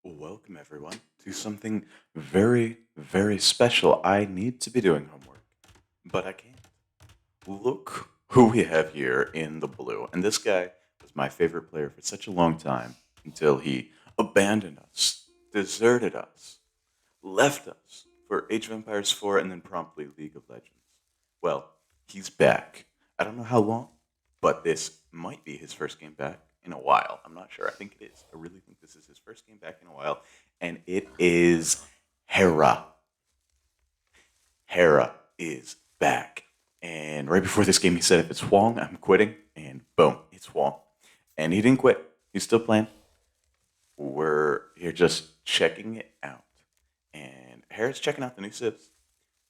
Welcome, everyone, to something very, very special. I need to be doing homework, but I can't. Look who we have here in the blue. And this guy was my favorite player for such a long time until he abandoned us, deserted us, left us for Age of Empires 4 and then promptly League of Legends. Well, he's back. I don't know how long, but this might be his first game back in a while. I'm not sure. I think it is. I really think this is his first game back in a while. And it is Hera. Hera is back. And right before this game, he said, if it's Hoang, I'm quitting. And boom, it's Hoang. And he didn't quit. He's still playing. We're here just checking it out. And Hera's checking out the new Civs.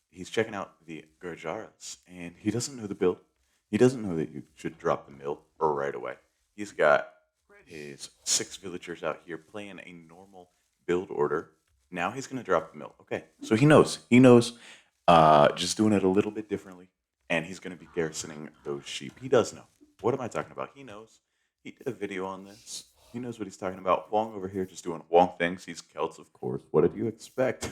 He's checking out the Gurjaras. And he doesn't know the build. He doesn't know that you should drop the mill right away. He's got his 6 villagers out here playing a normal build order. Now he's going to drop the mill. Okay, so he knows. He knows, just doing it a little bit differently. And he's going to be garrisoning those sheep. He does know. What am I talking about? He knows. He did a video on this. He knows what he's talking about. Hoang over here just doing Hoang things. He's Celts, of course. What did you expect?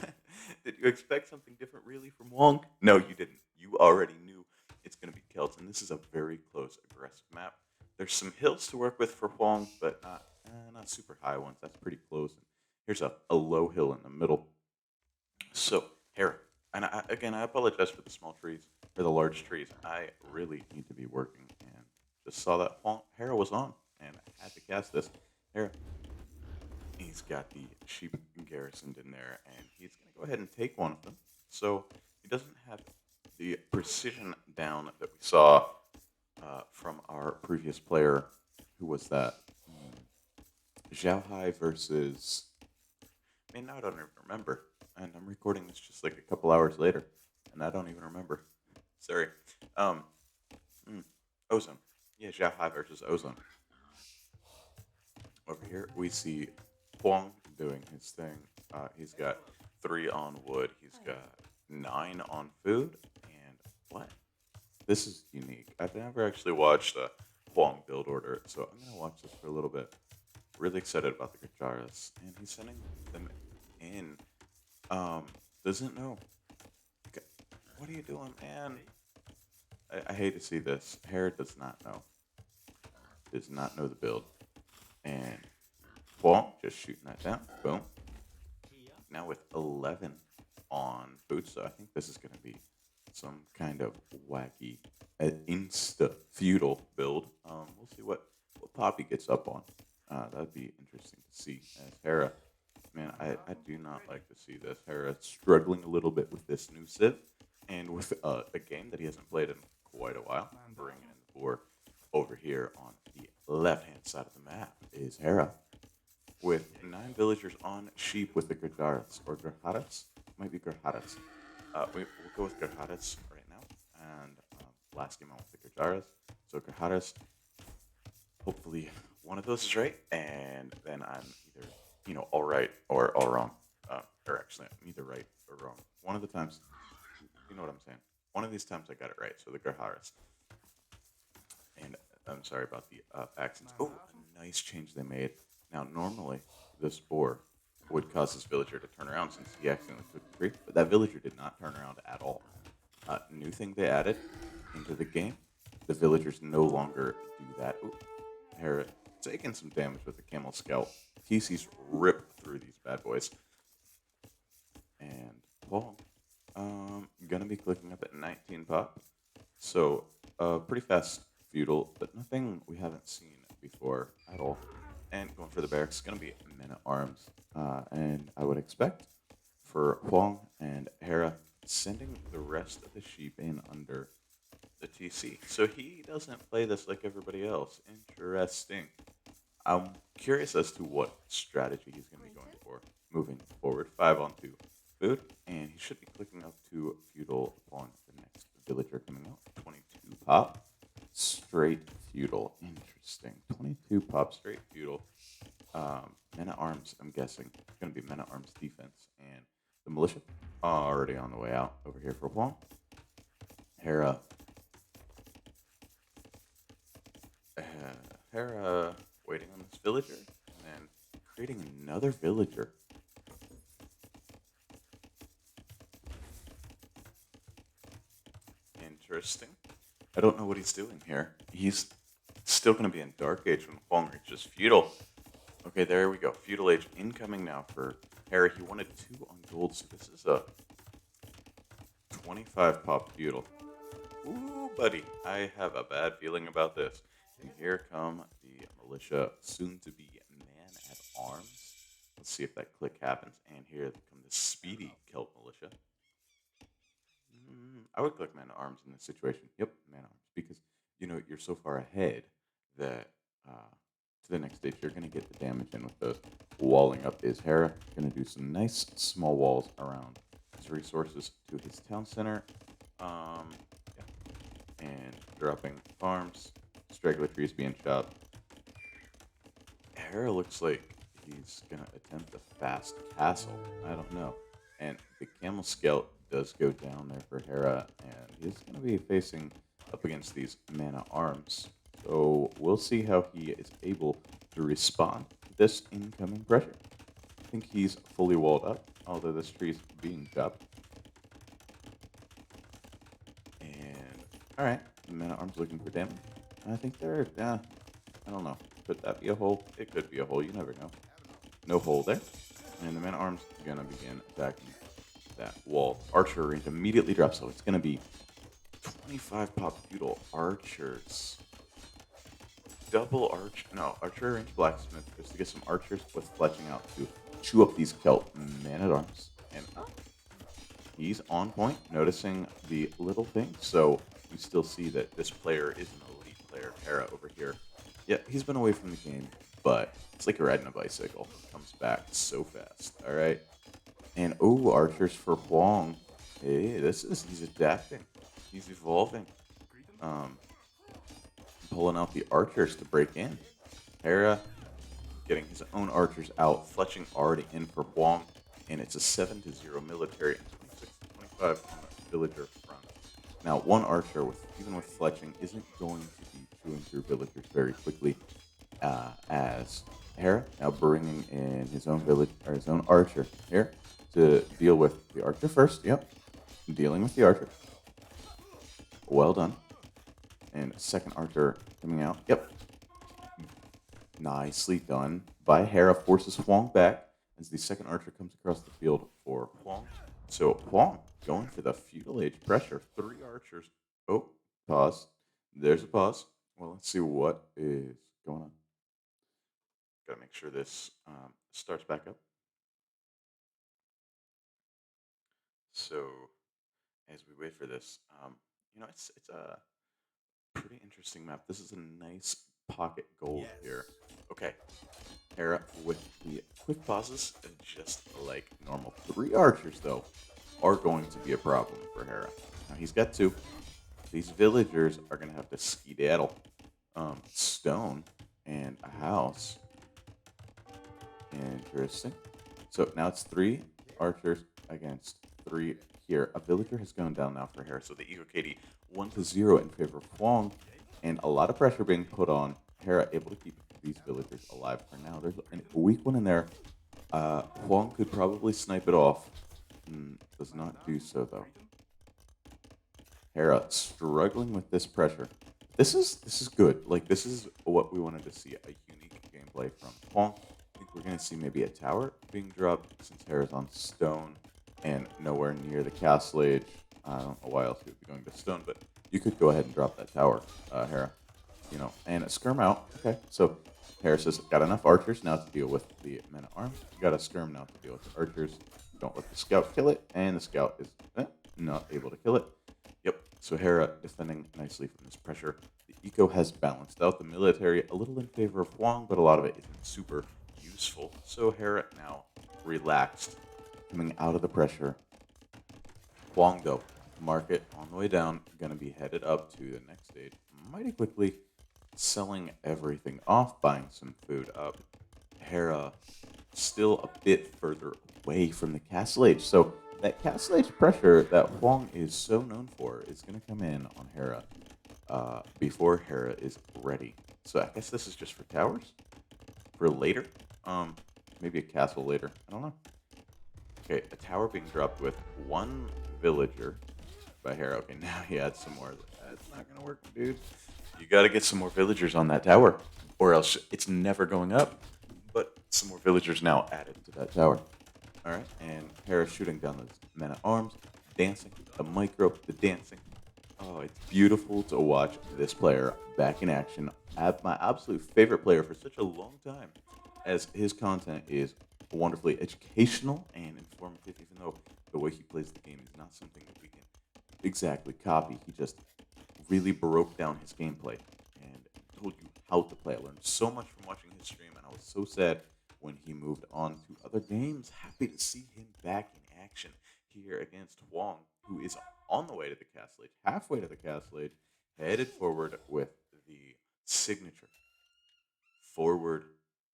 Did you expect something different, really, from Hoang? No, you didn't. You already knew it's going to be Celts, and this is a very close, aggressive map. There's some hills to work with for Hoang, but not super high ones. That's pretty close. And here's a low hill in the middle. So, Hera, and again, I apologize for the small trees, for the large trees. I really need to be working, and just saw that Hera was on, and I had to cast this. Hera, he's got the sheep garrisoned in there, and he's going to go ahead and take one of them. So he doesn't have the precision down that we saw from our previous player. Who was that? Zhao Hai versus. Man, now I don't even remember. And I'm recording this just like a couple hours later, and I don't even remember. Sorry. Um, Ozone. Yeah, Zhao Hai versus Ozone. Over here, we see Hoang doing his thing. He's got 3 on wood. He's got 9 on food. And what? This is unique. I've never actually watched a Hoang build order, so I'm going to watch this for a little bit. Really excited about the Gurjaras. And he's sending them in. Doesn't know. What are you doing, man? I hate to see this. Hera does not know. Does not know the build. And Hoang just shooting that down. Boom. Now with 11 on food, so I think this is going to be some kind of wacky, insta feudal build. We'll see what Poppy gets up on. That'd be interesting to see. As Hera, man, I do not like to see this. Hera struggling a little bit with this new Civ, and with a game that he hasn't played in quite a while. Bringing in the board over here on the left-hand side of the map is Hera with 9 villagers on sheep with the Gurjaras, or Gurjaras? Might be Gurjaras. We'll go with Gurjaras right now, and last game I went with the Gurjaras. So Gurjaras, hopefully one of those is right, and then I'm either, all right or all wrong. Or actually, I'm either right or wrong. One of the times, you know what I'm saying. One of these times I got it right, so the Gurjaras. And I'm sorry about the accents. Oh, a nice change they made. Now, normally, this boar would cause this villager to turn around since he accidentally took the tree, but that villager did not turn around at all. New thing they added into the game, the villagers no longer do that. Ooh, Hera taking some damage with the camel scalp. TC's ripped through these bad boys. And Paul, gonna be clicking up at 19 pop. So, pretty fast feudal, but nothing we haven't seen before at all. And going for the barracks, going to be men at arms. And I would expect for Hoang and Hera sending the rest of the sheep in under the TC. So he doesn't play this like everybody else. Interesting. I'm curious as to what strategy he's going to be going for moving forward. 5 on 2 food, and he should be clicking up to feudal upon the next villager coming out. 22 pop, straight feudal. Interesting. 22 pop, straight feudal. Men at arms, I'm guessing. It's going to be men at arms defense, and the militia already on the way out over here for Hoang. Hera. Hera waiting on this villager, and then creating another villager. Interesting. I don't know what he's doing here. He's still going to be in Dark Age when Hoang reaches Feudal. Okay, there we go. Feudal Age incoming now for Hera. He wanted 2 on gold, so this is a 25 pop Feudal. Ooh, buddy, I have a bad feeling about this. And here come the militia, soon to be man at arms. Let's see if that click happens. And here come the speedy Celt militia. I would click man at arms in this situation. Yep, man at arms, because you're so far ahead that to the next stage you're going to get the damage in with those. Walling up is Hera. Going to do some nice small walls around his resources to his town center. Yeah, and dropping farms, straggler trees being chopped. Hera looks like he's gonna attempt a fast castle. I don't know. And the camel scout does go down there for Hera, and he's gonna be facing up against these mana arms. So we'll see how he is able to respond to this incoming pressure. I think he's fully walled up, although this tree's being chopped. And alright, the mana arms looking for damage. I think they're I don't know. Could that be a hole? It could be a hole. You never know. No hole there. And the man at arms is going to begin attacking that wall. Archer range immediately drops, so it's going to be 25 pop feudal archers. Double arch. No, archer range blacksmith just to get some archers with fletching out to chew up these Celt man at arms. And he's on point, noticing the little things. So we still see that this player is an elite player, Hera over here. Yeah, he's been away from the game, but it's like riding a bicycle. Comes back so fast. All right. And archers for Hoang. Hey, he's adapting. He's evolving. Pulling out the archers to break in. Hera getting his own archers out. Fletching already in for Hoang. And it's a 7-0 military and 26-25 on the villager front. Now, one archer, even with fletching, isn't going to be chewing through villagers very quickly, as Hera now bringing in his own village or his own archer here to deal with the archer first. Yep, dealing with the archer. Well done. And second archer coming out. Yep, nicely done by Hera. Forces Hoang back as the second archer comes across the field for Hoang. So Hoang going for the feudal age pressure. 3 archers. Oh, pause. There's a pause. Well, let's see what is going on. Gotta make sure this starts back up. So as we wait for this, it's a pretty interesting map. This is a nice pocket gold here. Okay, Hera with the quick pauses, just like normal. 3 archers though are going to be a problem for Hera. Now he's got 2. These villagers are going to have to skedaddle. Stone and a house. Interesting. So now it's 3 archers against 3 here. A villager has gone down now for Hera. So the Eco KD 1-0 in favor of Hoang. And a lot of pressure being put on Hera, able to keep these villagers alive for now. There's a weak one in there. Hoang could probably snipe it off. Does not do so though. Hera struggling with this pressure. This is good. Like, this is what we wanted to see, a unique gameplay from Hoang. I think we're going to see maybe a tower being dropped since Hera's on stone and nowhere near the castle age. I don't know why else he would be going to stone, but you could go ahead and drop that tower, Hera. And a skirm out. Okay, so Hera says, got enough archers now to deal with the men at arms. Got a skirm now to deal with the archers. Don't let the scout kill it, and the scout is not able to kill it. Yep, so Hera defending nicely from this pressure. The eco has balanced out the military a little in favor of Hoang, but a lot of it isn't super useful. So Hera now relaxed, coming out of the pressure. Hoang, though, market on the way down, going to be headed up to the next stage mighty quickly, selling everything off, buying some food up. Hera still a bit further away from the castle age. So that castle age pressure that Hoang is so known for is going to come in on Hera before Hera is ready. So I guess this is just for towers for later. maybe a castle later. I don't know. Okay, a tower being dropped with one villager by Hera. Okay, now he adds some more. That's not gonna work, dude. You gotta get some more villagers on that tower, or else it's never going up. But some more villagers now added to that tower. All right, and Hera shooting down those men at arms, dancing, the micro, the dancing. Oh, it's beautiful to watch this player back in action. My absolute favorite player for such a long time, as his content is wonderfully educational and informative, even though the way he plays the game is not something that we can exactly copy. He just really broke down his gameplay and told you how to play. I learned so much from watching his stream, and I was so sad when he moved on to other games. Happy to see him back in action here against Hoang, who is on the way to the castle age, halfway to the castle age, headed forward with the signature forward.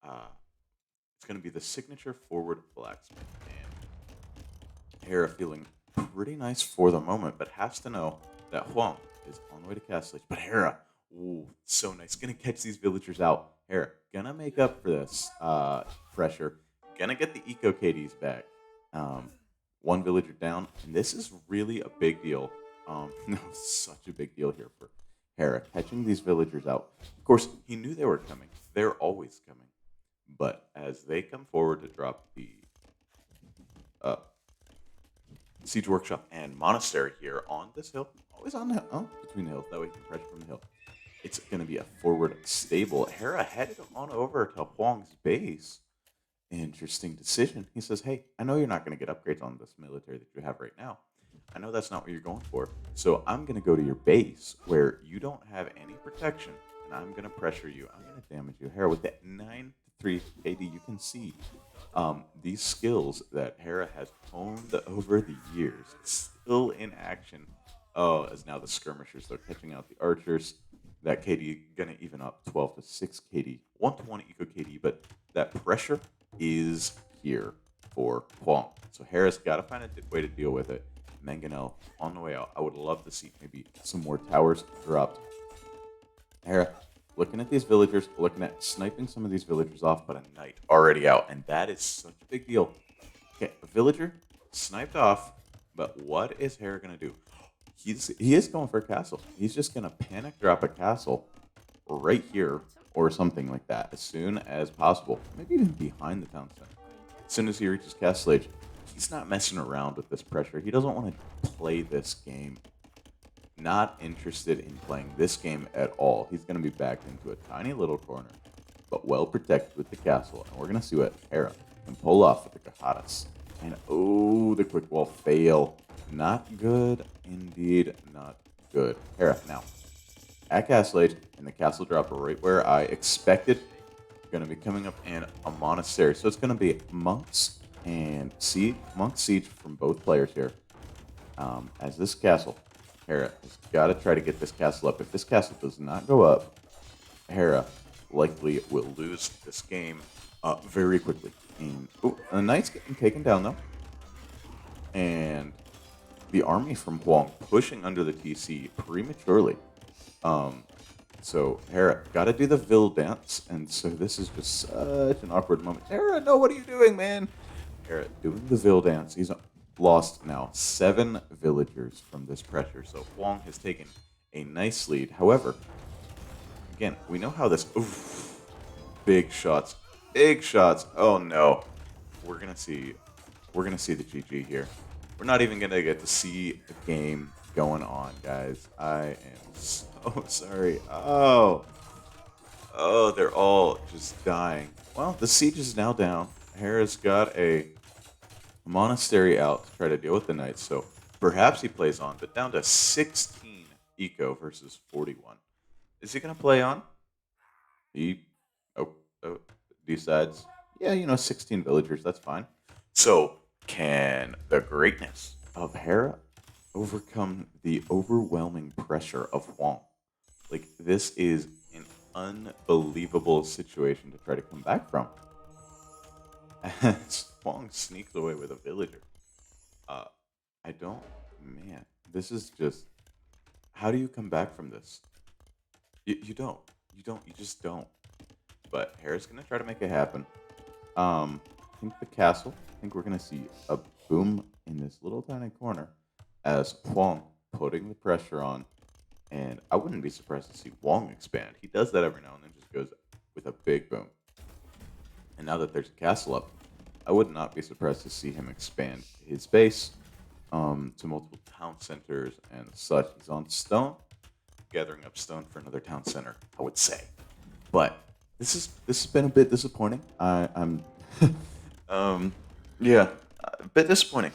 Uh, it's going to be the signature forward blacksmith, and Hera feeling pretty nice for the moment, but has to know that Hoang is on the way to castle age. But Hera, ooh, so nice, gonna catch these villagers out. Hera gonna make up for this pressure, gonna get the eco KDs back. Um, one villager down, and this is really a big deal. No, such a big deal here for Hera, catching these villagers out. Of course, he knew they were coming. They're always coming. But as they come forward to drop the uh, siege workshop and monastery here on this hill, always on the hill, oh, between the hills, that way you can pressure from the hill. It's going to be a forward stable. Hera headed on over to Huang's base. Interesting decision. He says, hey, I know you're not going to get upgrades on this military that you have right now. I know that's not what you're going for. So I'm going to go to your base where you don't have any protection, and I'm going to pressure you. I'm going to damage you. Hera, with that 9-3 KD, you can see these skills that Hera has honed over the years, still in action. Oh, as now the skirmishers are catching out the archers. That KD gonna even up 12 to 6 KD, 1 to 1 eco KD, but that pressure is here for Hoang. So Hera's got to find a way to deal with it. Mangonel on the way out. I would love to see maybe some more towers dropped. Hera looking at these villagers, looking at sniping some of these villagers off, but a knight already out, and that is such a big deal. Okay, a villager sniped off, but what is Hera gonna do? He is going for a castle. He's just gonna panic drop a castle right here or something like that as soon as possible. Maybe even behind the town center. As soon as he reaches castle age, he's not messing around with this pressure. He doesn't want to play this game. Not interested in playing this game at all. He's going to be backed into a tiny little corner, but well protected with the castle. And we're going to see what Hera can pull off with the hiatus. And oh, the quick wall fail. Not good, indeed, not good. Hera now at castle age, and the castle drop right where I expected. Going to be coming up in a monastery, so it's going to be monks and siege from both players here. As this castle, Hera has got to try to get this castle up. If this castle does not go up, Hera likely will lose this game very quickly. And the knight's getting taken down though, and the army from Hoang pushing under the TC prematurely. So Hera got to do the Vil dance, and so this is just such an awkward moment. Hera, no, what are you doing, man? Hera doing the Vil dance. He's lost now 7 villagers from this pressure, so Hoang has taken a nice lead. However, again, we know how this. Oof, big shots, big shots. Oh no, we're gonna see the GG here. We're not even gonna get to see the game going on, guys. I am so sorry. Oh, they're all just dying. Well, the siege is now down. Hera's got a monastery out to try to deal with the knights, so perhaps he plays on, but down to 16 eco versus 41. Is he gonna play on? He decides, yeah, 16 villagers, that's fine. So can the greatness of Hera overcome the overwhelming pressure of Hoang? Like, this is an unbelievable situation to try to come back from. As Hoang sneaks away with a villager. Man, this is just, how do you come back from this? You don't. You just don't. But Hera's going to try to make it happen. think the castle. I think we're gonna see a boom in this little tiny corner as Hoang putting the pressure on, and I wouldn't be surprised to see Wong expand. He does that every now and then, just goes with a big boom. And now that there's a castle up, I would not be surprised to see him expand his base to multiple town centers and such. He's on stone, gathering up stone for another town center, I would say. But this has been a bit disappointing. I'm um, yeah, a bit disappointing.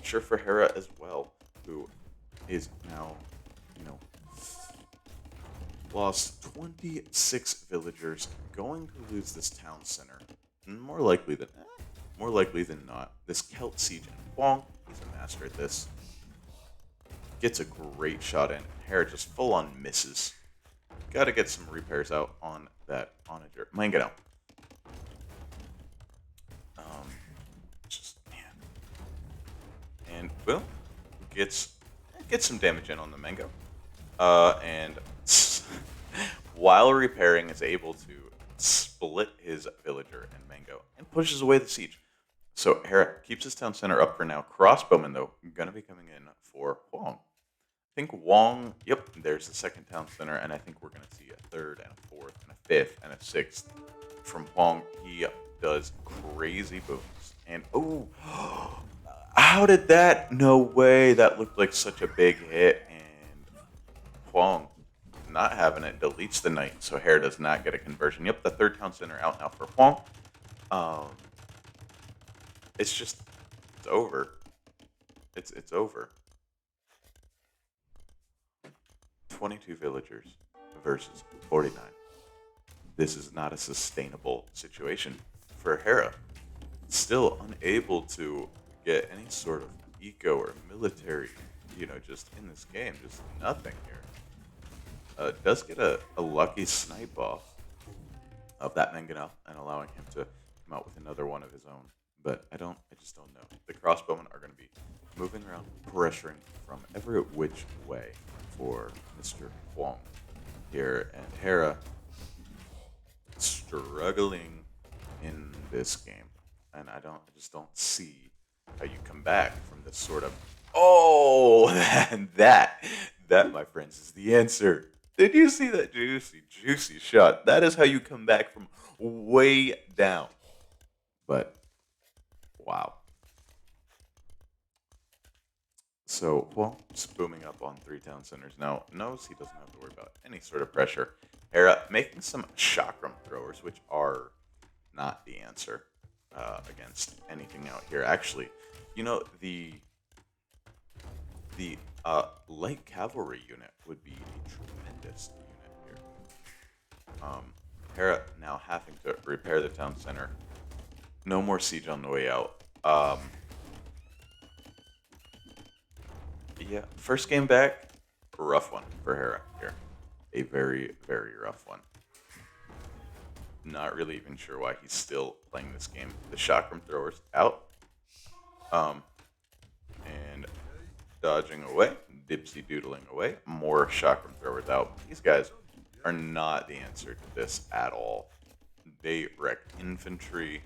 Sure for Hera as well, who is now, you know, lost 26 villagers, going to lose this town center. More likely than not, this Celt siege and Hoang, he's a master at this. Gets a great shot in. Hera just full on misses. Got to get some repairs out on that onager. Mangano. Just man, and boom, gets some damage in on the mango. And while repairing, is able to split his villager and mango and pushes away the siege. So Hera keeps his town center up for now. Crossbowman, though, gonna be coming in for Hoang. I think Wong, yep, there's the second town center, and I think we're gonna see a third and a fourth and a fifth and a sixth from Hoang. He does crazy booms. And oh, how did that? No way. That looked like such a big hit. And Hoang not having it, deletes the knight, so Hera does not get a conversion. Yep, the third town center out now for Hoang. It's over. It's over. 22 villagers versus 49. This is not a sustainable situation for Hera. Still unable to get any sort of eco or military, just in this game, just nothing here. Does get a lucky snipe off of that Mangonel and allowing him to come out with another one of his own. But I just don't know. The crossbowmen are going to be moving around, pressuring from every which way for Mr. Hoang here. And Hera struggling in this game. And I just don't see how you come back from this sort of, and that, my friends, is the answer. Did you see that juicy shot? That is how you come back from way down. But, wow. So, just booming up on 3 town centers. Now, knows he doesn't have to worry about any sort of pressure. Hera making some chakram throwers, which are not the answer against anything out here. Actually, the light cavalry unit would be a tremendous unit here. Hera now having to repair the town center. No more siege on the way out. Yeah, first game back, a rough one for Hera here. A very, very rough one. Not really even sure why he's still playing this game. The chakram throwers out. And dodging away, dipsy doodling away, more chakram throwers out. These guys are not the answer to this at all. They wreck infantry.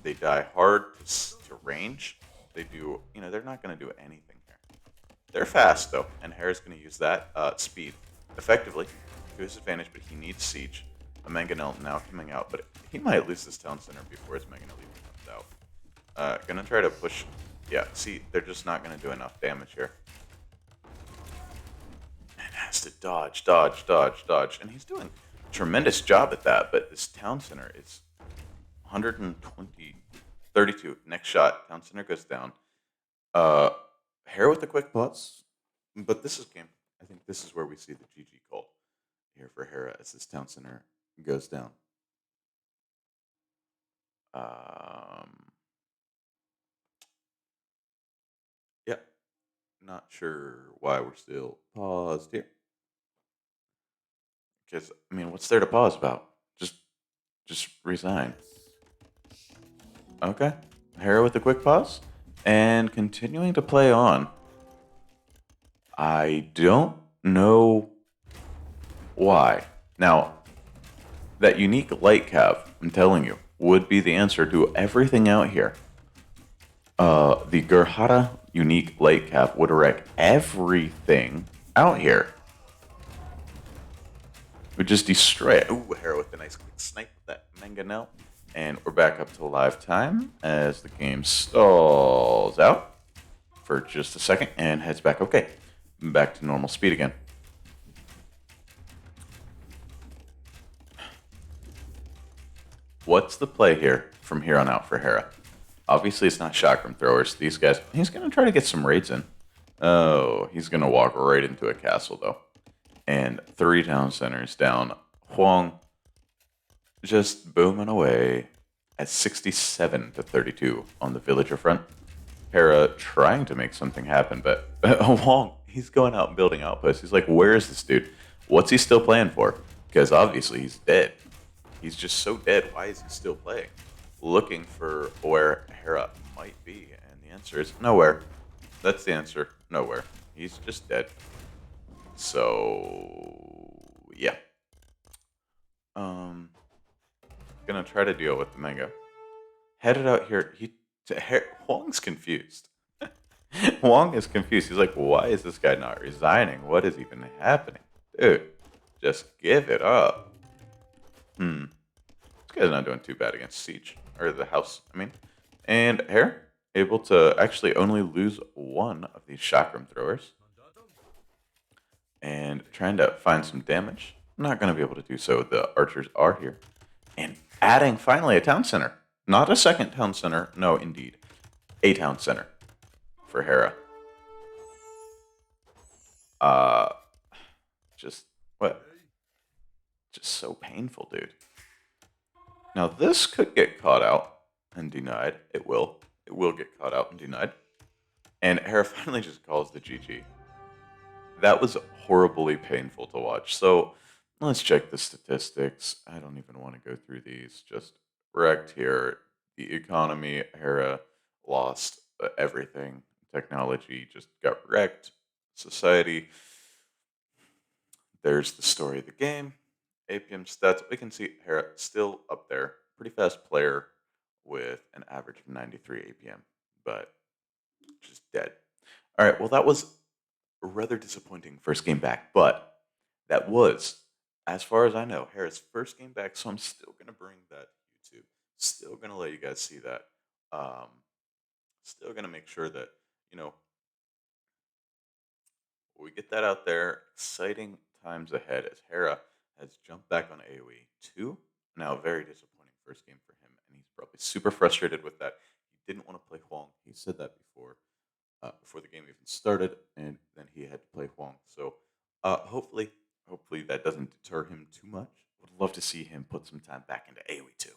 They die hard to range. They do, they're not going to do anything here. They're fast though, and Hera's going to use that speed effectively to his advantage, but he needs siege. A Mangonel now coming out, but he might lose this town center before his Mangonel even comes out. Gonna try to push. Yeah, see, they're just not gonna do enough damage here. And has to dodge, and he's doing a tremendous job at that. But this town center is 120, 32. Next shot, town center goes down. Hera with the quick pause, but this is game. I think this is where we see the GG call here for Hera as this town center goes down. Yeah, not sure why we're still paused here. Because what's there to pause about? Just resign. Okay, Hera with a quick pause and continuing to play on. I don't know why. Now, that unique light cav, I'm telling you, would be the answer to everything out here. The Gurjara unique light cap would wreck everything out here. Would just destroy it. Ooh, Hera with a nice quick snipe with that mangonel. And we're back up to live time as the game stalls out for just a second and heads back. Okay, back to normal speed again. What's the play here from here on out for Hera? Obviously, it's not chakram throwers. These guys, he's going to try to get some raids in. Oh, he's going to walk right into a castle, though. And 3 town centers down. Hoang just booming away at 67 to 32 on the villager front. Hera trying to make something happen, but Hoang, he's going out and building outposts. He's like, where is this dude? What's he still playing for? Because obviously he's dead. He's just so dead. Why is he still playing? Looking for where Hera might be, and the answer is nowhere. That's the answer. Nowhere. He's just dead. So yeah. Gonna try to deal with the manga. Headed out here. Huang's confused. Huang is confused. He's like, why is this guy not resigning? What is even happening? Dude, just give it up. This guy's not doing too bad against Siege. Or the house, I mean. And Hera, able to actually only lose one of these chakram throwers. And trying to find some damage. Not going to be able to do so. The archers are here. And adding finally a town center. Not a second town center. No, indeed. A town center for Hera. Just, what? Just so painful, dude. Now, this could get caught out and denied. It will. It will get caught out and denied. And Hera finally just calls the GG. That was horribly painful to watch. So let's check the statistics. I don't even want to go through these. Just wrecked here. The economy, Hera lost everything. Technology just got wrecked. Society. There's the story of the game. APM stats. We can see Hera still up there. Pretty fast player with an average of 93 APM. But just dead. All right. Well, that was rather disappointing first game back, but that was, as far as I know, Hera's first game back. So I'm still gonna bring that to YouTube. Still gonna let you guys see that. Um, Still gonna make sure that we get that out there. Exciting times ahead as Hera has jumped back on AoE 2. Now, very disappointing first game for him, and he's probably super frustrated with that. He didn't want to play Huang. He said that before the game even started, and then he had to play Huang. So hopefully that doesn't deter him too much. Would love to see him put some time back into AoE 2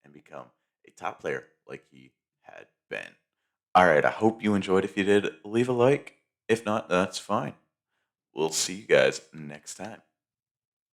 and become a top player like he had been. All right, I hope you enjoyed. If you did, leave a like. If not, that's fine. We'll see you guys next time.